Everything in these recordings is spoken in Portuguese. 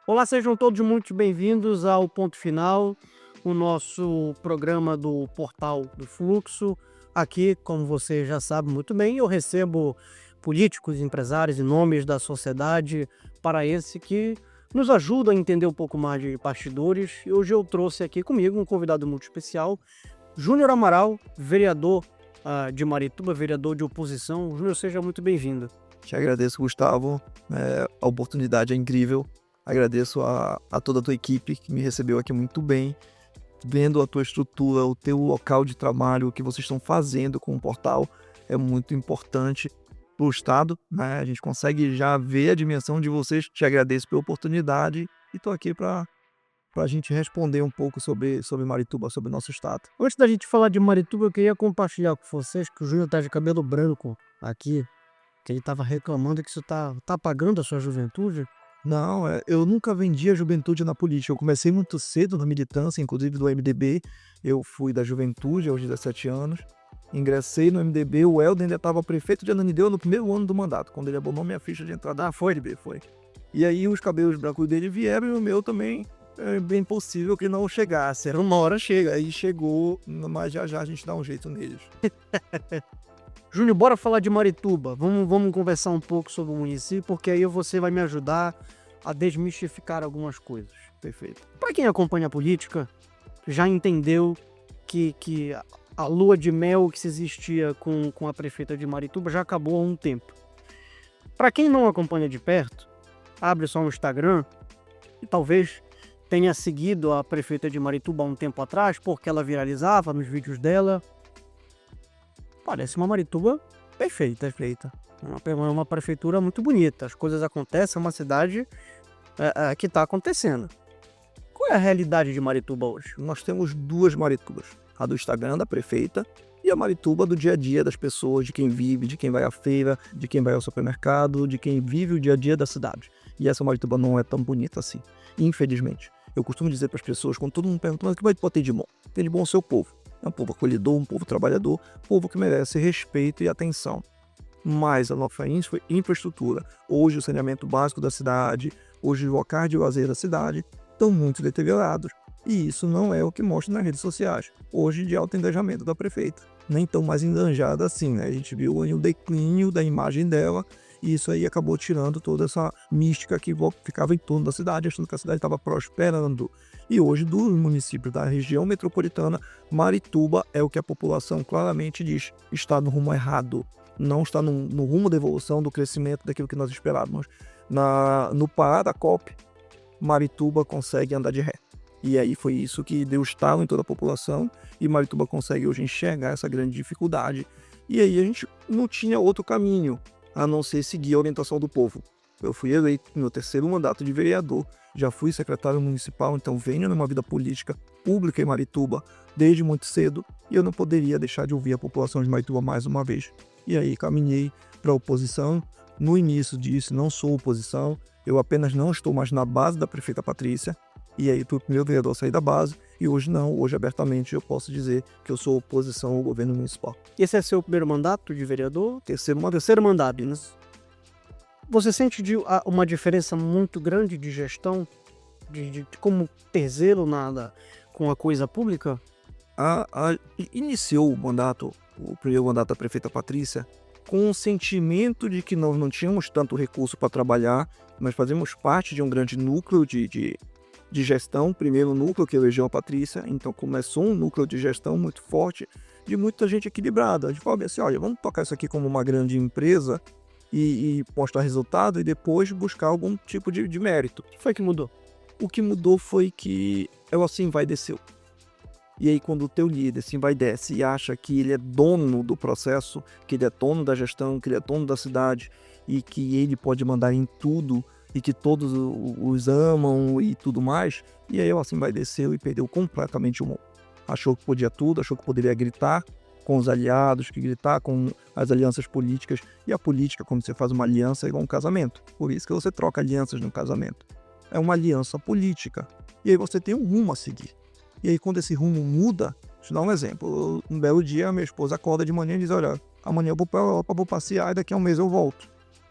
Olá, sejam todos muito bem-vindos ao Ponto Final, o nosso programa do Portal do Fluxo. Aqui, como você já sabe muito bem, eu recebo políticos, empresários e nomes da sociedade paraense que nos ajudam a entender um pouco mais de bastidores. E hoje eu trouxe aqui comigo um convidado muito especial, Júnior Amaral, vereador de Marituba, vereador de oposição. Júnior, seja muito bem-vindo. Te agradeço, Gustavo. A oportunidade é incrível. Agradeço a toda a tua equipe que me recebeu aqui muito bem, vendo a tua estrutura, o teu local de trabalho, o que vocês estão fazendo com o portal é muito importante para o Estado, né? A gente consegue já ver a dimensão de vocês. Te agradeço pela oportunidade e estou aqui para a gente responder um pouco sobre Marituba, sobre o nosso Estado. Antes da gente falar de Marituba, eu queria compartilhar com vocês que o Júnior tá de cabelo branco aqui, que ele estava reclamando que isso tá apagando a sua juventude. Não, eu nunca vendi a juventude na política. Eu comecei muito cedo na militância, inclusive do MDB. Eu fui da juventude aos 17 anos. Ingressei no MDB, o Helder ainda estava prefeito de Ananindeua no primeiro ano do mandato, quando ele abonou minha ficha de entrada. Foi, LB, foi. E aí os cabelos brancos dele vieram e o meu também é bem possível que não chegasse. Era uma hora chega, aí chegou, mas já a gente dá um jeito neles. Júnior, bora falar de Marituba. Vamos conversar um pouco sobre o município, porque aí você vai me ajudar a desmistificar algumas coisas. Perfeito. Para quem acompanha a política, já entendeu que a lua de mel que se existia com a prefeita de Marituba já acabou há um tempo. Para quem não acompanha de perto, abre só o Instagram e talvez tenha seguido a prefeita de Marituba há um tempo atrás, porque ela viralizava nos vídeos dela. Parece uma Marituba perfeita. Uma prefeitura muito bonita. As coisas acontecem, é uma cidade que está acontecendo. Qual é a realidade de Marituba hoje? Nós temos duas Maritubas. A do Instagram, da prefeita, e a Marituba do dia a dia das pessoas, de quem vive, de quem vai à feira, de quem vai ao supermercado, de quem vive o dia a dia da cidade. E essa Marituba não é tão bonita assim, infelizmente. Eu costumo dizer para as pessoas, quando todo mundo pergunta, mas o que vai ter de bom? Tem de bom o seu povo. É um povo acolhedor, um povo trabalhador, um povo que merece respeito e atenção. Mas a nossa infraestrutura, hoje o saneamento básico da cidade, hoje os locais de lazer da cidade, estão muito deteriorados. E isso não é o que mostra nas redes sociais, hoje de alto engajamento da prefeita. Nem tão mais enganjada assim, né? A gente viu o declínio da imagem dela, e isso aí acabou tirando toda essa mística que ficava em torno da cidade, achando que a cidade estava prosperando. E hoje, do município da região metropolitana, Marituba é o que a população claramente diz, está no rumo errado. Não está no rumo da evolução, do crescimento, daquilo que nós esperávamos. No Pará da COP, Marituba consegue andar de ré. E aí foi isso que deu estalo em toda a população, e Marituba consegue hoje enxergar essa grande dificuldade. E aí a gente não tinha outro caminho, a não ser seguir a orientação do povo. Eu fui eleito no meu terceiro mandato de vereador, já fui secretário municipal, então venho numa vida política pública em Marituba desde muito cedo, e eu não poderia deixar de ouvir a população de Marituba mais uma vez. E aí caminhei para a oposição. No início disse, não sou oposição, eu apenas não estou mais na base da prefeita Patrícia. E aí fui o primeiro vereador a sair da base, e hoje não, hoje abertamente eu posso dizer que eu sou oposição ao governo municipal. Esse é seu primeiro mandato de vereador? Terceiro Terceiro mandato, né? Você sente uma diferença muito grande de gestão, de como ter zelo com a coisa pública? Iniciou o primeiro mandato da prefeita Patrícia, com o sentimento de que nós não tínhamos tanto recurso para trabalhar, mas fazemos parte de um grande núcleo de gestão, primeiro núcleo que elegeu a Patrícia, então começou um núcleo de gestão muito forte, de muita gente equilibrada, de forma assim, olha, vamos tocar isso aqui como uma grande empresa e mostrar resultado e depois buscar algum tipo de mérito. O que foi que mudou? O que mudou foi que ela assim vai desceu. E aí quando o teu líder assim vai desce e acha que ele é dono do processo, que ele é dono da gestão, que ele é dono da cidade e que ele pode mandar em tudo, e que todos os amam e tudo mais, e aí ela assim vai descer e perdeu completamente o mundo. Achou que podia tudo, achou que poderia gritar com os aliados, que gritar com as alianças políticas, e a política, quando você faz uma aliança, é igual um casamento. Por isso que você troca alianças no casamento. É uma aliança política. E aí você tem um rumo a seguir. E aí quando esse rumo muda, deixa eu dar um exemplo. Um belo dia a minha esposa acorda de manhã e diz, olha, amanhã eu vou para a Europa, vou passear e daqui a um mês eu volto.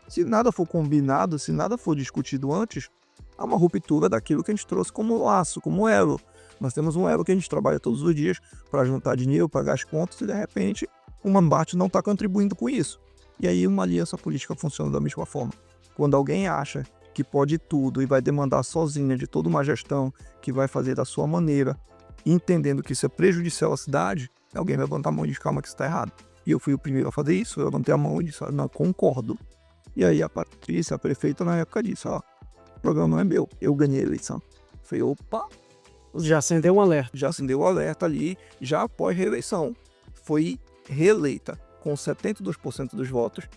Se nada for combinado, se nada for discutido antes, há uma ruptura daquilo que a gente trouxe como laço, como elo. Nós temos um elo que a gente trabalha todos os dias para juntar dinheiro, pagar as contas, e de repente o Mambate não está contribuindo com isso. E aí uma aliança política funciona da mesma forma. Quando alguém acha que pode tudo e vai demandar sozinha de toda uma gestão que vai fazer da sua maneira, entendendo que isso é prejudicial à cidade, alguém vai levantar a mão e dizer, calma que isso está errado. E eu fui o primeiro a fazer isso, eu levantei a mão e disse, não, concordo. E aí a Patrícia, a prefeita, na época disse, ó, o programa não é meu, eu ganhei a eleição. Eu falei, opa, Já acendeu um alerta. já acendeu o alerta ali, já após reeleição. Foi reeleita com 72% dos votos,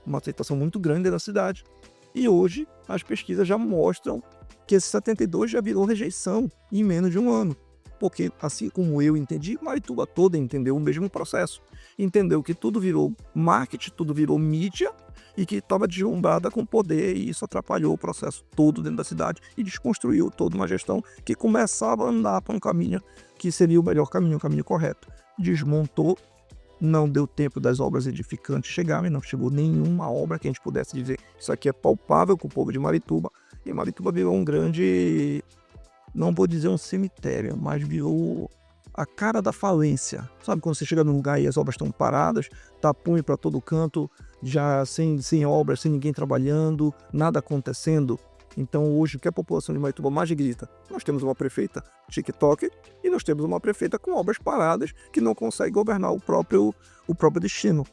uma aceitação muito grande da cidade. E hoje as pesquisas já mostram que esse 72 já virou rejeição em menos de um ano. Porque, assim como eu entendi, Marituba toda entendeu o mesmo processo. Entendeu que tudo virou marketing, tudo virou mídia e que estava deslumbrada com poder, e isso atrapalhou o processo todo dentro da cidade e desconstruiu toda uma gestão que começava a andar para um caminho que seria o melhor caminho, o caminho correto. Desmontou, não deu tempo das obras edificantes chegarem, não chegou nenhuma obra que a gente pudesse dizer isso aqui é palpável com o povo de Marituba. E Marituba virou um grande, não vou dizer um cemitério, mas virou a cara da falência. Sabe quando você chega num lugar e as obras estão paradas, tapume para todo canto, já sem obras, sem ninguém trabalhando, nada acontecendo? Então hoje o que a população de Marituba mais grita? Nós temos uma prefeita TikTok e nós temos uma prefeita com obras paradas que não consegue governar o próprio destino.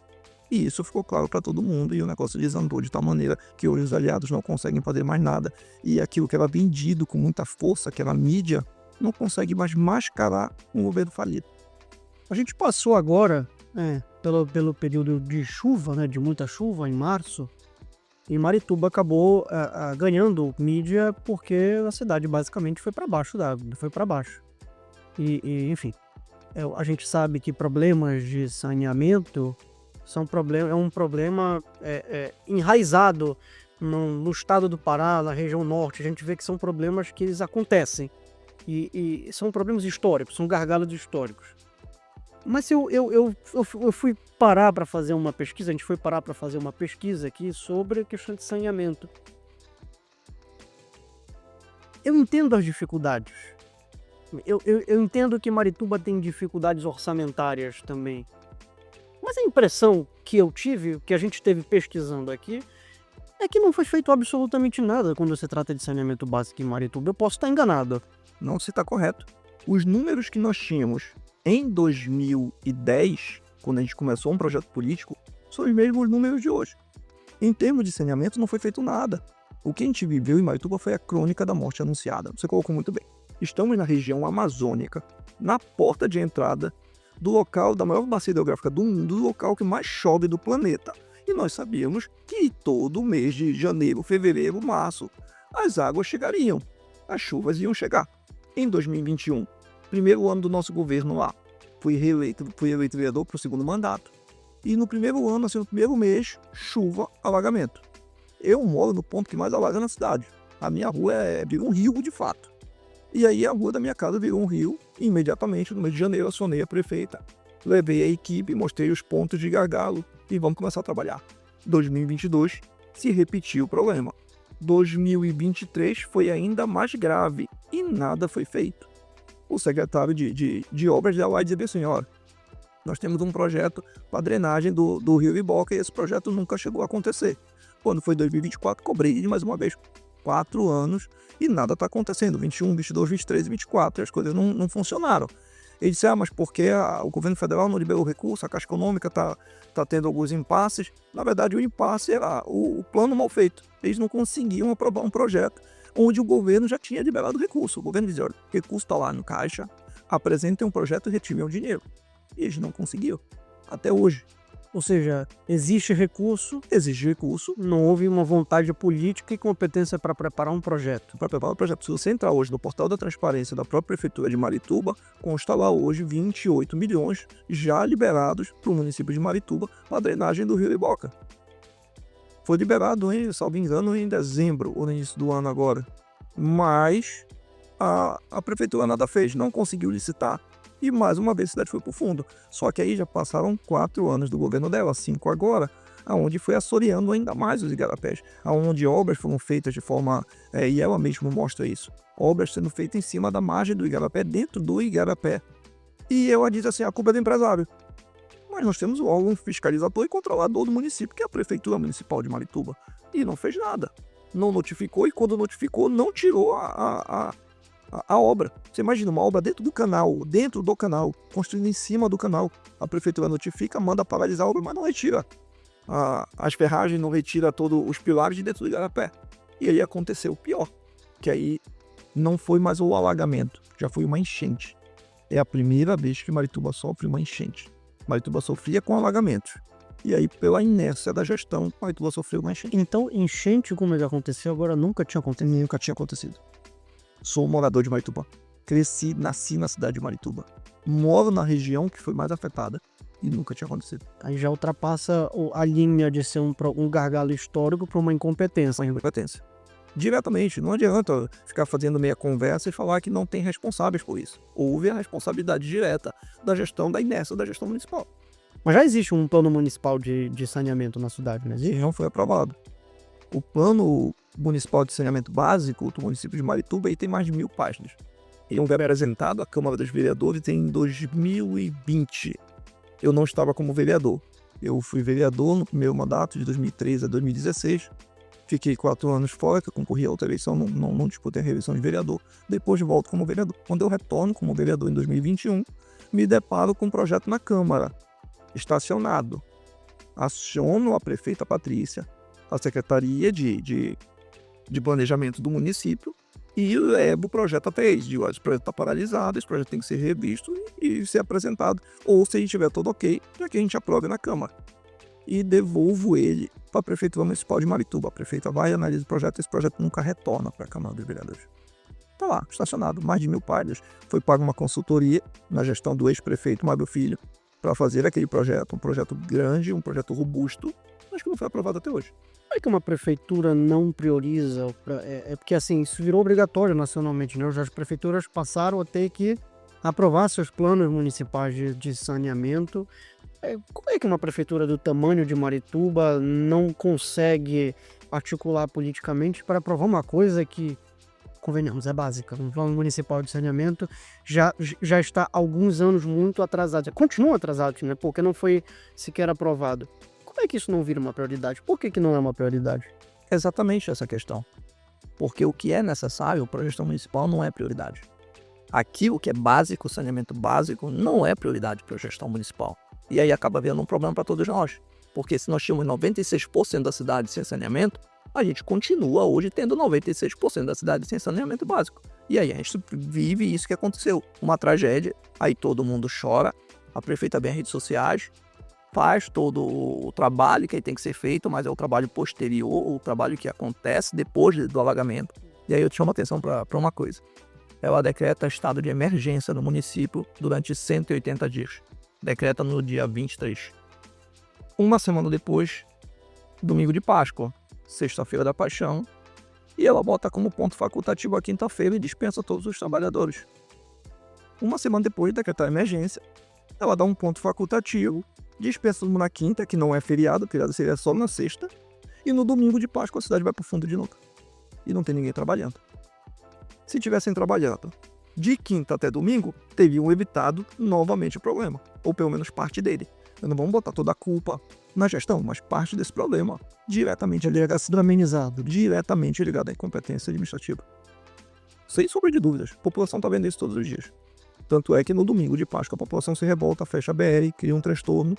E isso ficou claro para todo mundo, e o negócio desandou de tal maneira que hoje os aliados não conseguem fazer mais nada, e aquilo que era vendido com muita força, que era a mídia, não consegue mais mascarar um governo falido. A gente passou agora, pelo período de chuva, né, de muita chuva, em março, e Marituba acabou ganhando mídia porque a cidade basicamente foi para baixo d'água, foi para baixo. Enfim, a gente sabe que problemas de saneamento é um problema enraizado no estado do Pará, na região norte. A gente vê que são problemas que eles acontecem e são problemas históricos, são gargalos históricos. Mas eu fui parar para fazer uma pesquisa, a gente foi parar para fazer uma pesquisa aqui sobre a questão de saneamento. Eu entendo as dificuldades. Eu entendo que Marituba tem dificuldades orçamentárias também. Mas a impressão que eu tive, que a gente teve pesquisando aqui, é que não foi feito absolutamente nada quando se trata de saneamento básico em Marituba. Eu posso estar enganado. Não se está correto. Os números que nós tínhamos em 2010, quando a gente começou um projeto político, são os mesmos números de hoje. Em termos de saneamento, não foi feito nada. O que a gente viveu em Marituba foi a crônica da morte anunciada. Você colocou muito bem. Estamos na região amazônica, na porta de entrada do local da maior bacia hidrográfica do mundo, do local que mais chove do planeta. E nós sabíamos que todo mês de janeiro, fevereiro, março, as águas chegariam, as chuvas iam chegar. Em 2021, primeiro ano do nosso governo lá, fui eleito vereador para o segundo mandato. E no primeiro ano, assim, no primeiro mês, chuva, alagamento. Eu moro no ponto que mais alaga na cidade. A minha rua virou um rio de fato. E aí a rua da minha casa virou um rio, e imediatamente, no mês de janeiro, acionei a prefeita, levei a equipe, mostrei os pontos de gargalo e vamos começar a trabalhar. 2022 se repetiu o problema. 2023 foi ainda mais grave e nada foi feito. O secretário de obras de lá dizia assim, olha, nós temos um projeto para drenagem do rio Iboca e esse projeto nunca chegou a acontecer. Quando foi 2024, cobrei mais uma vez 4 anos e nada está acontecendo. 21, 22, 23 e 24, as coisas não funcionaram. Ele disse, mas porque o governo federal não liberou recurso, a Caixa Econômica está tendo alguns impasses. Na verdade, o impasse era o plano mal feito. Eles não conseguiam aprovar um projeto onde o governo já tinha liberado recurso. O governo dizia, olha, o recurso está lá no Caixa, apresentem um projeto e retirem o dinheiro. E eles não conseguiram, até hoje. Ou seja, existe recurso, não houve uma vontade política e competência para preparar um projeto. Para preparar um projeto, se você entrar hoje no portal da transparência da própria Prefeitura de Marituba, consta lá hoje 28 milhões já liberados para o município de Marituba para a drenagem do rio Iboca. Foi liberado, salvo engano, em dezembro, ou no início do ano agora. Mas a Prefeitura nada fez, não conseguiu licitar. E mais uma vez a cidade foi para o fundo. Só que aí já passaram 4 anos do governo dela, 5 agora. aonde foi assoreando ainda mais os igarapés, aonde obras foram feitas de forma, e ela mesma mostra isso, obras sendo feitas em cima da margem do igarapé, dentro do igarapé. E ela diz assim, a culpa é do empresário. Mas nós temos o órgão fiscalizador e controlador do município, que é a Prefeitura Municipal de Marituba, e não fez nada. Não notificou, e quando notificou, não tirou a obra. Você imagina uma obra dentro do canal, construída em cima do canal. A prefeitura notifica, manda paralisar a obra, mas não retira as ferragens, não retira todos os pilares de dentro do igarapé. E aí aconteceu o pior, que aí não foi mais o alagamento, já foi uma enchente. É a primeira vez que Marituba sofre uma enchente. Marituba sofria com alagamentos. E aí, pela inércia da gestão, Marituba sofreu uma enchente. Então, enchente como ele aconteceu agora nunca tinha acontecido? Nunca tinha acontecido. Sou morador de Marituba. Cresci, nasci na cidade de Marituba. Moro na região que foi mais afetada e nunca tinha acontecido. Aí já ultrapassa a linha de ser um gargalo histórico para uma incompetência. Uma incompetência. Diretamente, não adianta ficar fazendo meia conversa e falar que não tem responsáveis por isso. Houve a responsabilidade direta da gestão da inércia da gestão municipal. Mas já existe um plano municipal de saneamento na cidade, né? E não foi aprovado. O plano municipal de saneamento básico do município de Marituba aí tem mais de 1000 páginas. Ele foi apresentado à Câmara dos Vereadores em 2020. Eu não estava como vereador. Eu fui vereador no primeiro mandato, de 2013 a 2016. Fiquei 4 anos fora, que eu concorri a outra eleição, não disputei a reeleição de vereador. Depois volto como vereador. Quando eu retorno como vereador em 2021, me deparo com um projeto na Câmara, estacionado. Aciono a prefeita Patrícia, a Secretaria de Planejamento do município e levo o projeto até eles. Digo, esse projeto está paralisado, esse projeto tem que ser revisto e ser apresentado. Ou, se estiver tudo ok, já que a gente aprove na Câmara. E devolvo ele para a Prefeitura Municipal de Marituba. A prefeita vai, analisa o projeto e esse projeto nunca retorna para a Câmara dos Vereadores. Está lá, estacionado, mais de 1000 páginas. Foi paga uma consultoria na gestão do ex-prefeito Mário Filho para fazer aquele projeto, um projeto grande, um projeto robusto, mas que não foi aprovado até hoje. Como é que uma prefeitura não prioriza? É porque assim, isso virou obrigatório nacionalmente, né? As prefeituras passaram a ter que aprovar seus planos municipais de saneamento. Como é que uma prefeitura do tamanho de Marituba não consegue articular politicamente para aprovar uma coisa que, convenhamos, é básica? Um plano municipal de saneamento já está há alguns anos muito atrasado. Continua atrasado, né? Porque não foi sequer aprovado. Como é que isso não vira uma prioridade? Por que não é uma prioridade? Exatamente essa questão. Porque o que é necessário para a gestão municipal não é prioridade. Aquilo que é básico, saneamento básico, não é prioridade para a gestão municipal. E aí acaba havendo um problema para todos nós. Porque se nós tínhamos 96% da cidade sem saneamento, a gente continua hoje tendo 96% da cidade sem saneamento básico. E aí a gente vive isso que aconteceu. Uma tragédia, aí todo mundo chora, a prefeita vem às redes sociais, faz todo o trabalho que tem que ser feito, mas é o trabalho posterior, o trabalho que acontece depois do alagamento. E aí eu te chamo a atenção para uma coisa. Ela decreta estado de emergência no município durante 180 dias. Decreta no dia 23. Uma semana depois, domingo de Páscoa, sexta-feira da Paixão, e ela bota como ponto facultativo a quinta-feira e dispensa todos os trabalhadores. Uma semana depois de decretar a emergência, ela dá um ponto facultativo, dispensa na quinta, que não é feriado, feriado seria só na sexta, e no domingo de Páscoa a cidade vai pro fundo de novo. E não tem ninguém trabalhando. Se tivessem trabalhando de quinta até domingo, teriam evitado novamente o problema, ou pelo menos parte dele. Não vamos botar toda a culpa na gestão, mas parte desse problema diretamente amenizado, diretamente ligado à incompetência administrativa. Sem sombra de dúvidas, a população está vendo isso todos os dias. Tanto é que no domingo de Páscoa a população se revolta, fecha a BR, cria um transtorno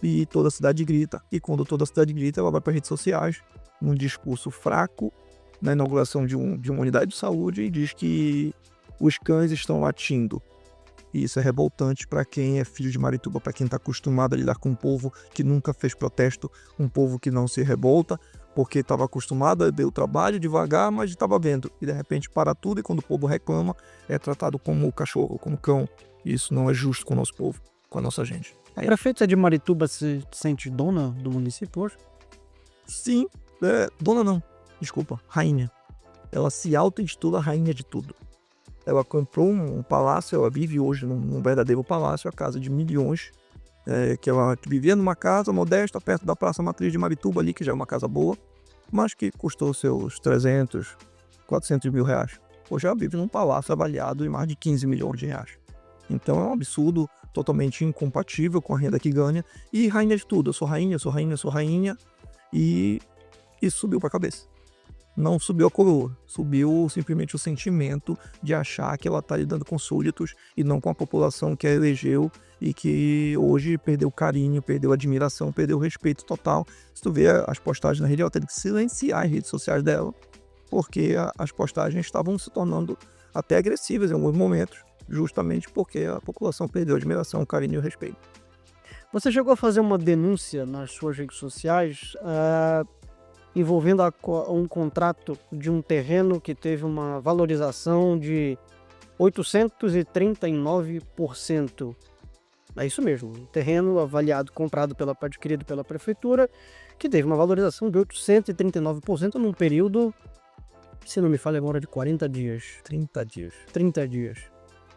e toda a cidade grita. E quando toda a cidade grita, ela vai para redes sociais, num discurso fraco, na inauguração de uma unidade de saúde, e diz que os cães estão latindo. E isso é revoltante para quem é filho de Marituba, para quem está acostumado a lidar com um povo que nunca fez protesto, um povo que não se revolta, porque estava acostumado a ver o trabalho devagar, mas estava vendo. E de repente para tudo, e quando o povo reclama, é tratado como cachorro, como cão. E isso não é justo com o nosso povo, com a nossa gente. A prefeita de Marituba se sente dona do município hoje? Sim, dona não, desculpa, rainha. Ela se auto-intitula rainha de tudo. Ela comprou um palácio, ela vive hoje num verdadeiro palácio, a casa de milhões, que ela vivia numa casa modesta perto da Praça Matriz de Marituba ali, que já é uma casa boa, mas que custou seus 300, 400 mil reais. Hoje ela vive num palácio avaliado em mais de 15 milhões de reais. Então é um absurdo, totalmente incompatível com a renda que ganha. E rainha de tudo, eu sou rainha, sou rainha, sou rainha. E isso subiu para a cabeça. Não subiu a coroa, subiu simplesmente o sentimento de achar que ela está lidando com súditos e não com a população que a elegeu e que hoje perdeu carinho, perdeu admiração, perdeu respeito total. Se tu vê as postagens na rede, ela teve que silenciar as redes sociais dela, porque as postagens estavam se tornando até agressivas em alguns momentos, justamente porque a população perdeu a admiração, o carinho e o respeito. Você chegou a fazer uma denúncia nas suas redes sociais envolvendo um contrato de um terreno que teve uma valorização de 839%. É isso mesmo, um terreno avaliado, adquirido pela prefeitura, que teve uma valorização de 839% num período, se não me falha agora, de 40 dias. 30 dias. 30 dias.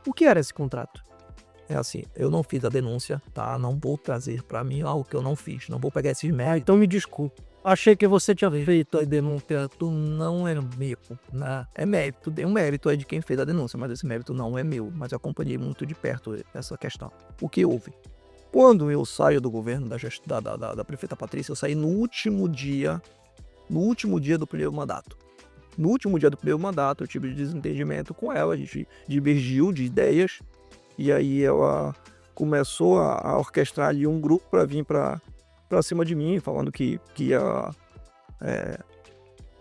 O que era esse contrato? É assim, eu não fiz a denúncia, tá? Não vou trazer pra mim algo que eu não fiz. Não vou pegar esses méritos. Então me desculpe. Achei que você tinha feito A denúncia não é meu, né? É mérito, tem um mérito aí de quem fez a denúncia, mas esse mérito não é meu. Mas eu acompanhei muito de perto essa questão. O que houve? Quando eu saio do governo da prefeita Patrícia, eu saí no último dia do primeiro mandato. No último dia do primeiro mandato, eu tive desentendimento com ela, a gente divergiu de ideias, e aí ela começou a orquestrar ali um grupo para vir para cima de mim, falando que ia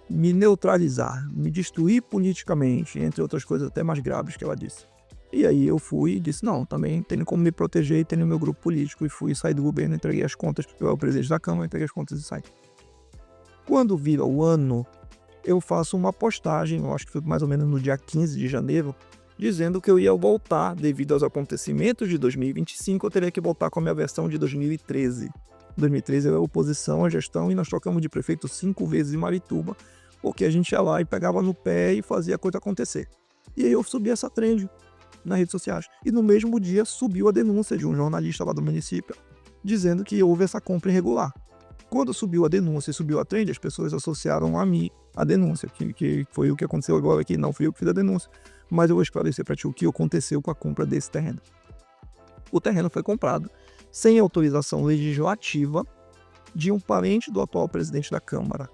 me neutralizar, me destruir politicamente, entre outras coisas até mais graves que ela disse. E aí eu fui e disse, não, também tenho como me proteger e tenho meu grupo político, e fui sair do governo, entreguei as contas, eu era o presidente da Câmara, entreguei as contas e saí. Quando vira o ano, eu faço uma postagem, eu acho que foi mais ou menos no dia 15 de janeiro, dizendo que eu ia voltar, devido aos acontecimentos de 2025, eu teria que voltar com a minha versão de 2013. 2013 eu era oposição à gestão e nós trocamos de prefeito 5 vezes em Marituba, porque a gente ia lá e pegava no pé e fazia a coisa acontecer. E aí eu subi essa trend nas redes sociais. E no mesmo dia subiu a denúncia de um jornalista lá do município, dizendo que houve essa compra irregular. Quando subiu a denúncia e subiu a trend, as pessoas associaram a mim a denúncia, que foi o que aconteceu agora aqui. Não fui eu que fiz a denúncia, mas eu vou esclarecer para ti o que aconteceu com a compra desse terreno. O terreno foi comprado sem autorização legislativa de um parente do atual presidente da Câmara.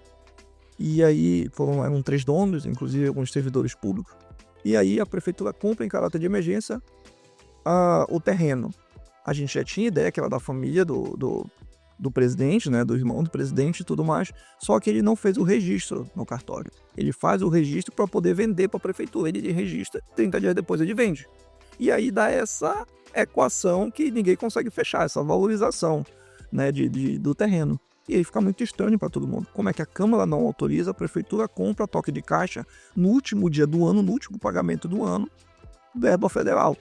E aí eram 3 donos, inclusive alguns servidores públicos. E aí a prefeitura compra em caráter de emergência o terreno. A gente já tinha ideia que era da família do presidente, né, do irmão do presidente e tudo mais, só que ele não fez o registro no cartório. Ele faz o registro para poder vender para a prefeitura, ele registra, 30 dias depois ele vende. E aí dá essa equação que ninguém consegue fechar, essa valorização, né, do terreno. E aí fica muito estranho para todo mundo. Como é que a Câmara não autoriza, a prefeitura compra toque de caixa no último dia do ano, no último pagamento do ano, verba federal.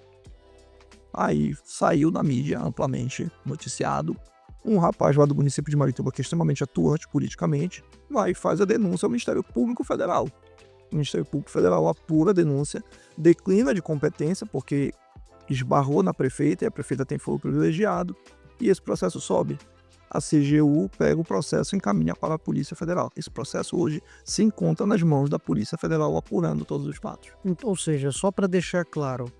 Aí saiu na mídia amplamente noticiado. Um rapaz lá do município de Marituba, que é extremamente atuante politicamente, vai e faz a denúncia ao Ministério Público Federal. O Ministério Público Federal apura a denúncia, declina de competência, porque esbarrou na prefeita e a prefeita tem foro privilegiado, e esse processo sobe. A CGU pega o processo e encaminha para a Polícia Federal. Esse processo hoje se encontra nas mãos da Polícia Federal apurando todos os fatos. Ou seja, só para deixar claro,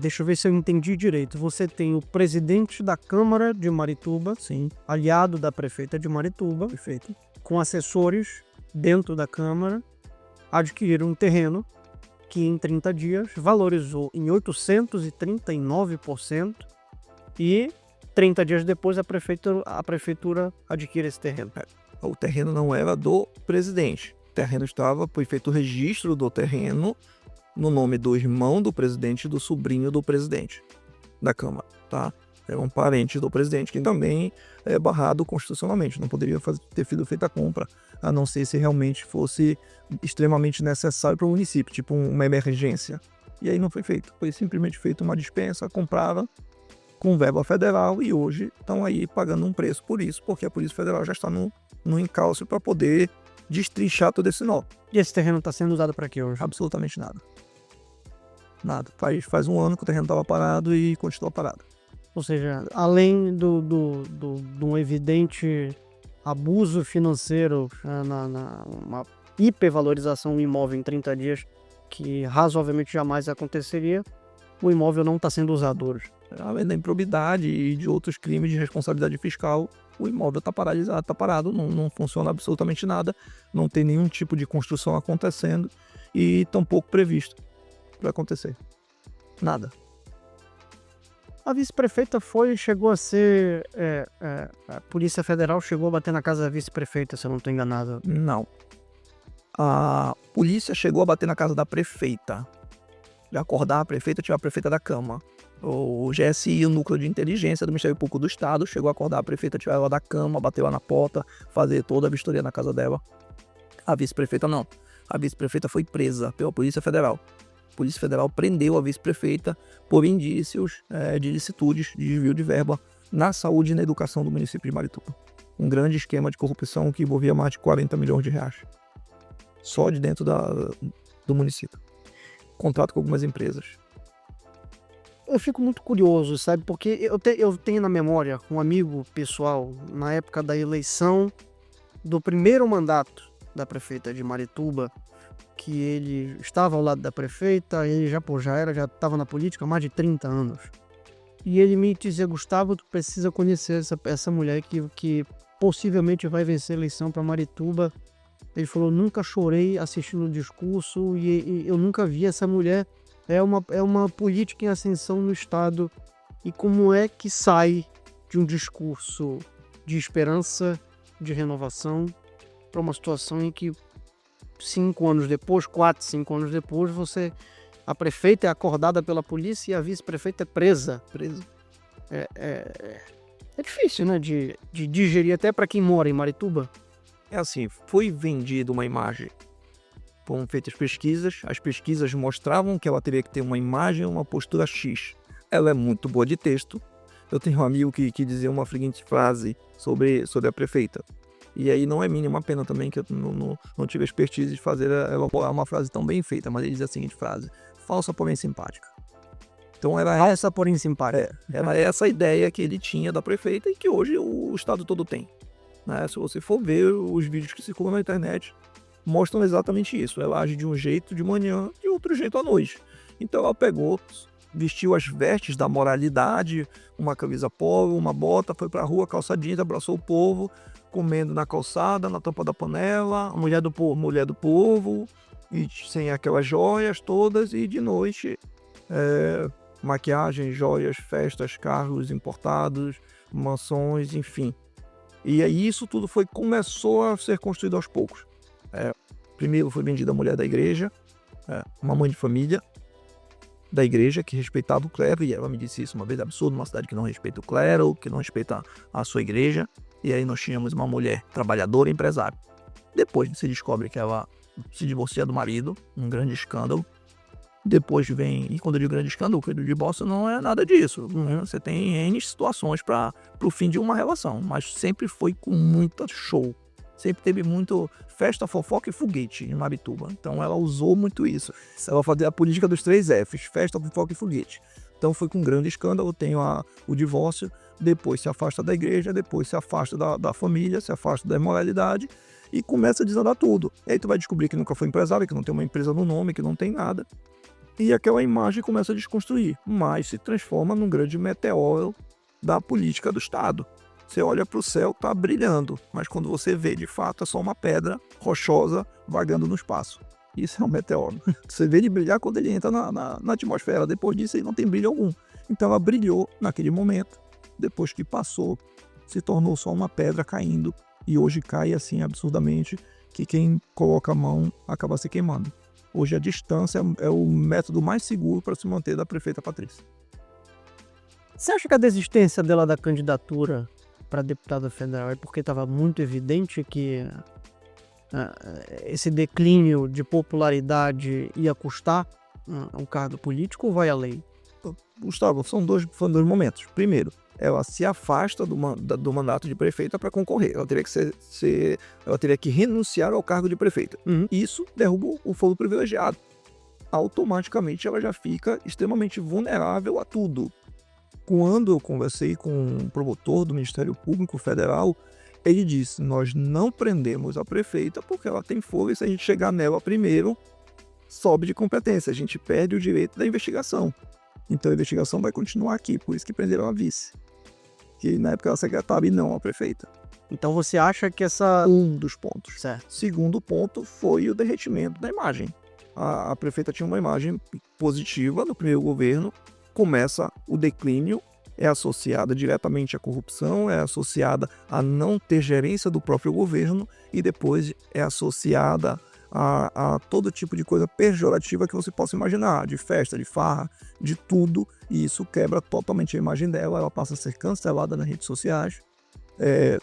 deixa eu ver se eu entendi direito. Você tem o presidente da Câmara de Marituba, Sim, aliado da prefeita de Marituba, perfeito. com assessores dentro da Câmara, adquiriram um terreno que em 30 dias valorizou em 839% e 30 dias depois a prefeitura adquire esse terreno. O terreno não era do presidente. O terreno foi feito o registro do terreno no nome do irmão do presidente e do sobrinho do presidente da Câmara, tá? É um parente do presidente que também é barrado constitucionalmente. Não poderia ter sido feita a compra, a não ser se realmente fosse extremamente necessário para o município, tipo uma emergência. E aí não foi feito. Foi simplesmente feita uma dispensa, comprada com verba federal e hoje estão aí pagando um preço por isso, porque a Polícia Federal já está no encalço para poder destrinchar todo esse nó. E esse terreno está sendo usado para quê hoje? Absolutamente nada. Nada. Faz um ano que o terreno estava parado e continua parado. Ou seja, além de um evidente abuso financeiro, uma hipervalorização do imóvel em 30 dias, que razoavelmente jamais aconteceria, o imóvel não está sendo usado hoje. Além da improbidade e de outros crimes de responsabilidade fiscal, o imóvel está paralisado, está parado, não funciona absolutamente nada, não tem nenhum tipo de construção acontecendo e tampouco previsto para acontecer. Nada. A vice-prefeita chegou a ser... a Polícia Federal chegou a bater na casa da vice-prefeita, se eu não estou enganado. Não. A polícia chegou a bater na casa da prefeita. De acordar a prefeita, tinha a prefeita da cama. O GSI, o Núcleo de Inteligência do Ministério Público do Estado, chegou a acordar a prefeita, tirou ela da cama, bateu ela na porta, fazer toda a vistoria na casa dela. A vice-prefeita não. A vice-prefeita foi presa pela Polícia Federal. A Polícia Federal prendeu a vice-prefeita por indícios de ilicitudes, de desvio de verba na saúde e na educação do município de Marituba. Um grande esquema de corrupção que envolvia mais de 40 milhões de reais. Só de dentro do município. Contrato com algumas empresas. Eu fico muito curioso, sabe? Porque eu tenho na memória um amigo pessoal, na época da eleição do primeiro mandato da prefeita de Marituba, que ele estava ao lado da prefeita, ele já estava na política há mais de 30 anos. E ele me dizia: Gustavo, tu precisa conhecer essa mulher que possivelmente vai vencer a eleição para Marituba. Ele falou: nunca chorei assistindo o discurso e eu nunca vi essa mulher. É uma política em ascensão no Estado. E como é que sai de um discurso de esperança, de renovação, para uma situação em que 5 anos depois, 4, 5 anos depois, a prefeita é acordada pela polícia e a vice-prefeita é presa. É difícil, né, de digerir até para quem mora em Marituba. É assim, foi vendida uma imagem. Foram feitas pesquisas, as pesquisas mostravam que ela teria que ter uma imagem, uma postura X. Ela é muito boa de texto. Eu tenho um amigo que dizia uma seguinte frase sobre a prefeita. E aí não é mínima pena também que eu não tive a expertise de fazer elaborar uma frase tão bem feita, mas ele diz a seguinte frase: falsa, porém simpática. Então era falsa, porém simpática. Era essa ideia que ele tinha da prefeita e que hoje o Estado todo tem. Né? Se você for ver os vídeos que circulam na internet, mostram exatamente isso. Ela age de um jeito de manhã e outro jeito à noite. Então ela pegou, vestiu as vestes da moralidade, uma camisa polo, uma bota, foi pra rua, calça jeans, abraçou o povo, comendo na calçada, na tampa da panela, a mulher do povo, e sem aquelas joias todas, e de noite, maquiagem, joias, festas, carros importados, mansões, enfim. E aí isso tudo começou a ser construído aos poucos. Primeiro foi vendida a mulher da igreja, uma mãe de família da igreja que respeitava o clero, e ela me disse isso uma vez: absurdo, uma cidade que não respeita o clero, que não respeita a sua igreja. E aí nós tínhamos uma mulher trabalhadora e empresária. Depois se descobre que ela se divorcia do marido, um grande escândalo. Depois vem, e quando eu digo grande escândalo, o divórcio não é nada disso. Você tem N situações para o fim de uma relação, mas sempre foi com muito show. Sempre teve muito festa, fofoca e foguete em Marituba. Então ela usou muito isso. Ela fazia a política dos 3 Fs, festa, fofoca e foguete. Então foi com um grande escândalo, tem o divórcio, depois se afasta da igreja, depois se afasta da família, se afasta da imoralidade e começa a desandar tudo. E aí tu vai descobrir que nunca foi empresário, que não tem uma empresa no nome, que não tem nada. E aquela imagem começa a desconstruir, mas se transforma num grande meteoro da política do Estado. Você olha para o céu, tá brilhando, mas quando você vê, de fato, é só uma pedra rochosa vagando no espaço. Isso é um meteoro. Você vê ele brilhar quando ele entra na atmosfera, depois disso ele não tem brilho algum. Então ela brilhou naquele momento, depois que passou, se tornou só uma pedra caindo, e hoje cai assim absurdamente que quem coloca a mão acaba se queimando. Hoje a distância é o método mais seguro para se manter da prefeita Patrícia. Você acha que a desistência dela da candidatura para deputada federal é porque estava muito evidente que esse declínio de popularidade ia custar um cargo político, ou vai além? Gustavo, são dois momentos. Primeiro, ela se afasta do mandato de prefeita para concorrer. Ela teria que renunciar ao cargo de prefeita. Isso derruba o foro privilegiado. Automaticamente ela já fica extremamente vulnerável a tudo. Quando eu conversei com o promotor do Ministério Público Federal, ele disse: nós não prendemos a prefeita porque ela tem folga e se a gente chegar nela primeiro, sobe de competência, a gente perde o direito da investigação. Então a investigação vai continuar aqui, por isso que prenderam a vice, que na época era secretária e não a prefeita. Então você acha que essa... Um dos pontos. Certo. Segundo ponto foi o derretimento da imagem. A prefeita tinha uma imagem positiva no primeiro governo, começa o declínio, é associada diretamente à corrupção, é associada a não ter gerência do próprio governo e depois é associada a todo tipo de coisa pejorativa que você possa imaginar, de festa, de farra, de tudo, e isso quebra totalmente a imagem dela, ela passa a ser cancelada nas redes sociais.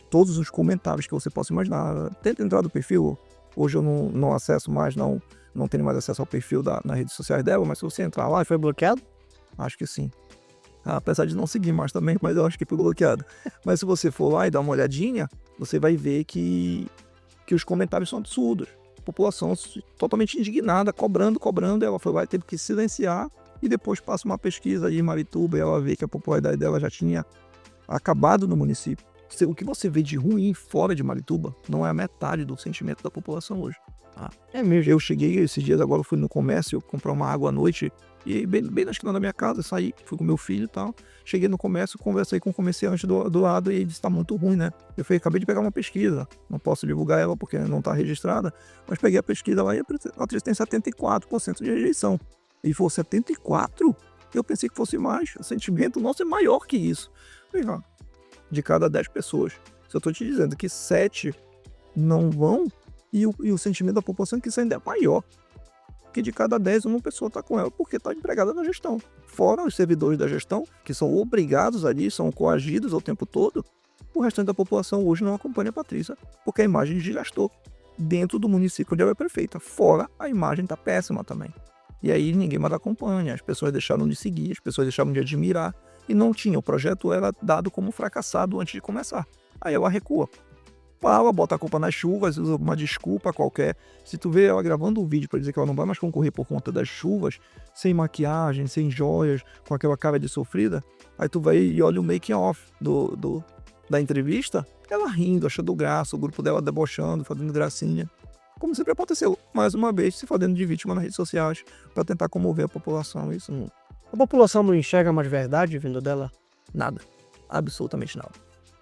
Todos os comentários que você possa imaginar. Tenta entrar no perfil, hoje eu não acesso mais, não tenho mais acesso ao perfil nas redes sociais dela, mas se você entrar lá... Foi bloqueado? Acho que sim. Apesar de não seguir mais também, mas eu acho que foi bloqueado. Mas se você for lá e dar uma olhadinha, você vai ver que os comentários são absurdos. A população totalmente indignada, cobrando, ela foi lá e teve que silenciar, e depois passa uma pesquisa aí em Marituba e ela vê que a popularidade dela já tinha acabado no município. O que você vê de ruim fora de Marituba não é a metade do sentimento da população hoje. É mesmo. Eu cheguei esses dias, agora eu fui no comércio comprar uma água à noite, e bem na esquina da minha casa, saí, fui com meu filho e tal. Cheguei no comércio, conversei com o comerciante do lado e ele disse: tá muito ruim, né? Eu falei: acabei de pegar uma pesquisa, não posso divulgar ela porque não está registrada, mas peguei a pesquisa lá e a atriz tem 74% de rejeição. E for 74%, eu pensei que fosse mais. O sentimento nosso é maior que isso. Eu falei: de cada 10 pessoas, se eu estou te dizendo que 7 não vão, e o sentimento da população é que isso ainda é maior. Que de cada 10, uma pessoa está com ela porque está empregada na gestão. Fora os servidores da gestão, que são obrigados ali, são coagidos o tempo todo, o restante da população hoje não acompanha a Patrícia, porque a imagem desgastou dentro do município onde ela é prefeita. Fora, a imagem está péssima também. E aí ninguém mais acompanha, as pessoas deixaram de seguir, as pessoas deixaram de admirar, e não tinha. O projeto era dado como fracassado antes de começar. Aí ela recua. Ela bota a culpa nas chuvas, usa uma desculpa qualquer. Se tu vê ela gravando um vídeo para dizer que ela não vai mais concorrer por conta das chuvas, sem maquiagem, sem joias, com aquela cara de sofrida, aí tu vai e olha o making off da entrevista, ela rindo, achando graça, o grupo dela debochando, fazendo gracinha. Como sempre aconteceu, mais uma vez, se fazendo de vítima nas redes sociais para tentar comover a população. Isso não... A população não enxerga mais verdade vindo dela? Nada. Absolutamente nada.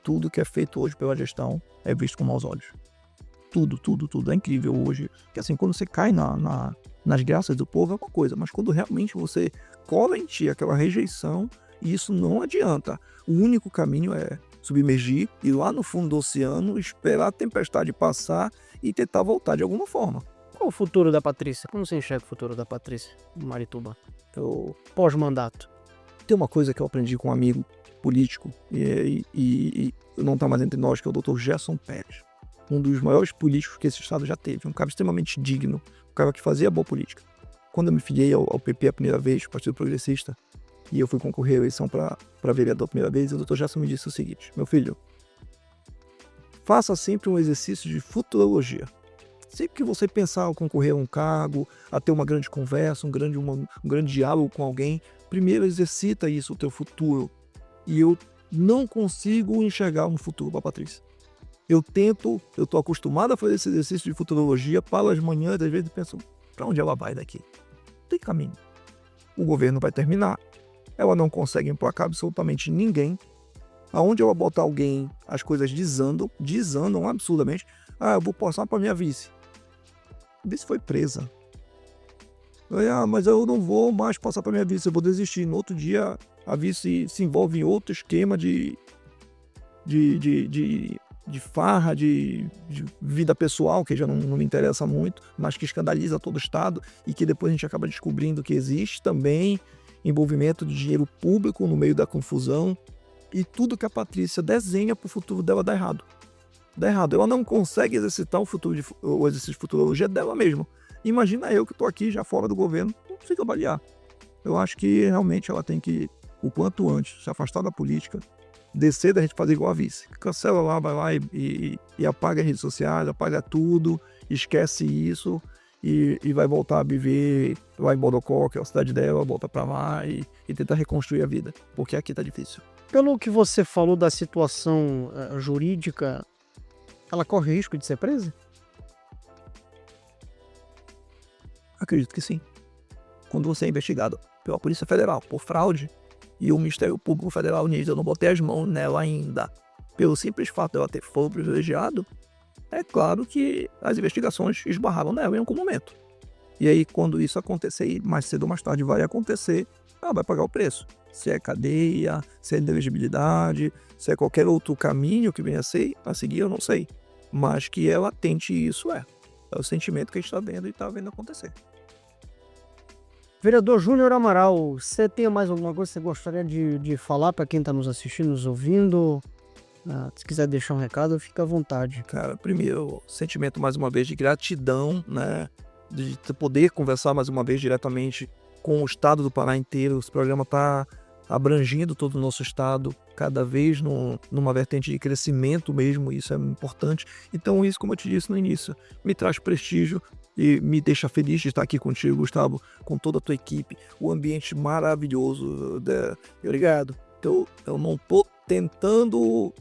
Tudo que é feito hoje pela gestão é visto com maus olhos. Tudo. É incrível hoje. Porque assim, quando você cai nas graças do povo é uma coisa, mas quando realmente você cola em ti aquela rejeição, isso não adianta. O único caminho é submergir, ir lá no fundo do oceano, esperar a tempestade passar e tentar voltar de alguma forma. Qual o futuro da Patrícia? Como você enxerga o futuro da Patrícia em Marituba? Pós-mandato. Tem uma coisa que eu aprendi com um amigo político, e não está mais entre nós, que é o Dr. Gerson Pérez, um dos maiores políticos que esse estado já teve, um cara extremamente digno, um cara que fazia boa política. Quando eu me filiei ao PP a primeira vez, Partido Progressista, e eu fui concorrer à eleição para vereador a primeira vez, e o Dr. Gerson me disse o seguinte: meu filho, faça sempre um exercício de futurologia. Sempre que você pensar em concorrer a um cargo, a ter uma grande conversa, um grande diálogo com alguém, primeiro exercita isso, o teu futuro. E eu não consigo enxergar um futuro para a Patrícia. Eu estou acostumado a fazer esse exercício de futurologia para as manhãs, às vezes penso: para onde ela vai daqui? Não tem caminho. O governo vai terminar, ela não consegue emplacar absolutamente ninguém. Aonde ela botar alguém, as coisas desandam absurdamente. Eu vou passar para minha vice. A vice foi presa. Mas eu não vou mais passar para minha vice, eu vou desistir. No outro dia, a vice se envolve em outro esquema de farra, de vida pessoal, que já não me interessa muito, mas que escandaliza todo o Estado e que depois a gente acaba descobrindo que existe também envolvimento de dinheiro público no meio da confusão, e tudo que a Patrícia desenha para o futuro dela dá errado. Dá errado. Ela não consegue exercitar o exercício de futurologia dela mesma. Imagina eu que estou aqui já fora do governo, não consigo avaliar. Eu acho que realmente ela tem que, o quanto antes, se afastar da política, descer da gente fazer igual a vice. Cancela lá, vai lá e apaga as redes sociais, apaga tudo, esquece isso e vai voltar a viver, vai em Bodocó, que é a cidade dela, volta pra lá e tentar reconstruir a vida, porque aqui tá difícil. Pelo que você falou da situação jurídica, ela corre risco de ser presa? Acredito que sim. Quando você é investigado pela Polícia Federal por fraude e o Ministério Público Federal nisso, eu não botei as mãos nela ainda, pelo simples fato dela ter foro privilegiado, é claro que as investigações esbarraram nela em algum momento. E aí, quando isso acontecer, e mais cedo ou mais tarde vai acontecer, ela vai pagar o preço. Se é cadeia, se é inelegibilidade, se é qualquer outro caminho que venha a seguir, eu não sei. Mas que ela tente isso é o sentimento que a gente está vendo e está vendo acontecer. Vereador Júnior Amaral, você tem mais alguma coisa que você gostaria de falar para quem está nos assistindo, nos ouvindo? Se quiser deixar um recado, fica à vontade. Cara, primeiro, sentimento mais uma vez de gratidão, né? De poder conversar mais uma vez diretamente com o estado do Pará inteiro. Esse programa está abrangindo todo o nosso estado, cada vez numa vertente de crescimento mesmo, isso é importante. Então isso, como eu te disse no início, me traz prestígio e me deixa feliz de estar aqui contigo, Gustavo, com toda a tua equipe, o ambiente maravilhoso. Obrigado. Então, eu não tô tentando...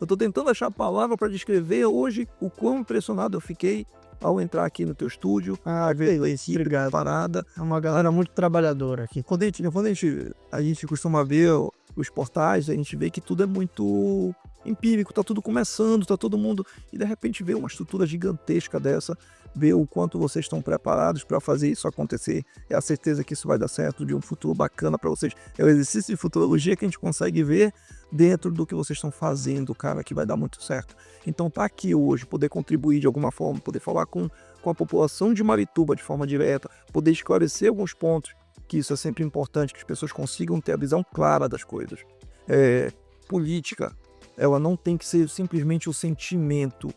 Eu tô tentando achar a palavra para descrever hoje o quão impressionado eu fiquei ao entrar aqui no teu estúdio, Obrigado. parada. É uma galera muito trabalhadora aqui. Quando a gente costuma ver os portais, a gente vê que tudo é muito empírico, tá tudo começando, tá todo mundo... E de repente vê uma estrutura gigantesca dessa, ver o quanto vocês estão preparados para fazer isso acontecer. É a certeza que isso vai dar certo, de um futuro bacana para vocês. É o exercício de futurologia que a gente consegue ver dentro do que vocês estão fazendo, cara, que vai dar muito certo. Então tá aqui hoje, poder contribuir de alguma forma, poder falar com a população de Marituba de forma direta, poder esclarecer alguns pontos, que isso é sempre importante, que as pessoas consigam ter a visão clara das coisas. Política, ela não tem que ser simplesmente o sentimento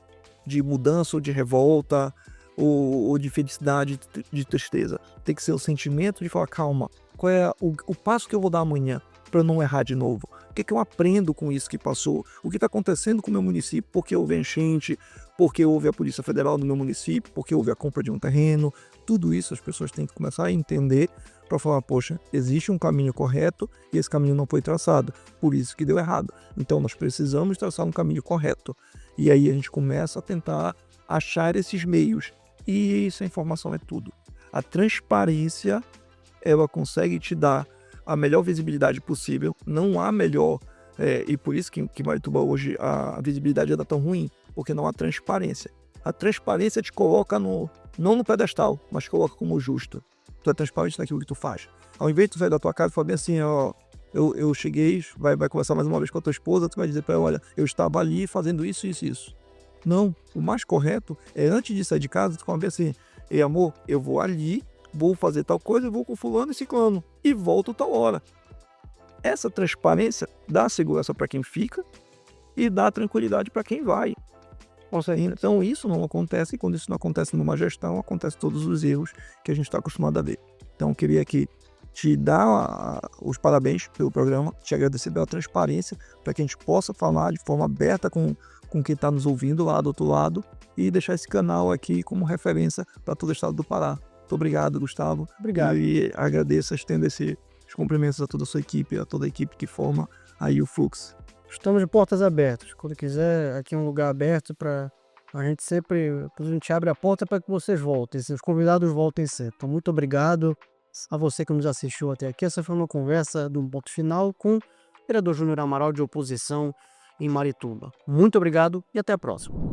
de mudança ou de revolta, ou de felicidade, de tristeza. Tem que ser o sentimento de falar, calma, qual é o passo que eu vou dar amanhã para não errar de novo? O que eu aprendo com isso que passou? O que está acontecendo com o meu município? Porque houve enchente, porque houve a Polícia Federal no meu município, porque houve a compra de um terreno. Tudo isso as pessoas têm que começar a entender para falar, poxa, existe um caminho correto e esse caminho não foi traçado, por isso que deu errado. Então nós precisamos traçar um caminho correto. E aí a gente começa a tentar achar esses meios. E essa informação é tudo. A transparência, ela consegue te dar a melhor visibilidade possível. Não há melhor, e por isso que Marituba hoje a visibilidade ainda é tão ruim, porque não há transparência. A transparência te coloca não no pedestal, mas te coloca como justo. Tu é transparente naquilo que tu faz. Ao invés de tu sair da tua casa e falar bem assim, ó, eu cheguei, vai conversar mais uma vez com a tua esposa, tu vai dizer para ela, olha, eu estava ali fazendo isso, isso, isso. Não, o mais correto é antes de sair de casa, tu falar bem assim, ei amor, eu vou ali, vou fazer tal coisa, eu vou com fulano e ciclano, e volto tal hora. Essa transparência dá segurança para quem fica e dá tranquilidade para quem vai. Então isso não acontece, e quando isso não acontece numa gestão, acontece todos os erros que a gente está acostumado a ver. Então eu queria aqui te dar os parabéns pelo programa, te agradecer pela transparência, para que a gente possa falar de forma aberta com quem está nos ouvindo lá do outro lado e deixar esse canal aqui como referência para todo o estado do Pará. Muito obrigado, Gustavo. Obrigado. E agradeço, estendo os cumprimentos a toda a sua equipe, a toda a equipe que forma aí o Flux. Estamos de portas abertas. Quando quiser, aqui é um lugar aberto para a gente sempre... A gente abre a porta para que vocês voltem, os convidados voltem sempre. Então, muito obrigado a você que nos assistiu até aqui. Essa foi uma conversa do ponto final com o vereador Júnior Amaral, de oposição em Marituba. Muito obrigado e até a próxima.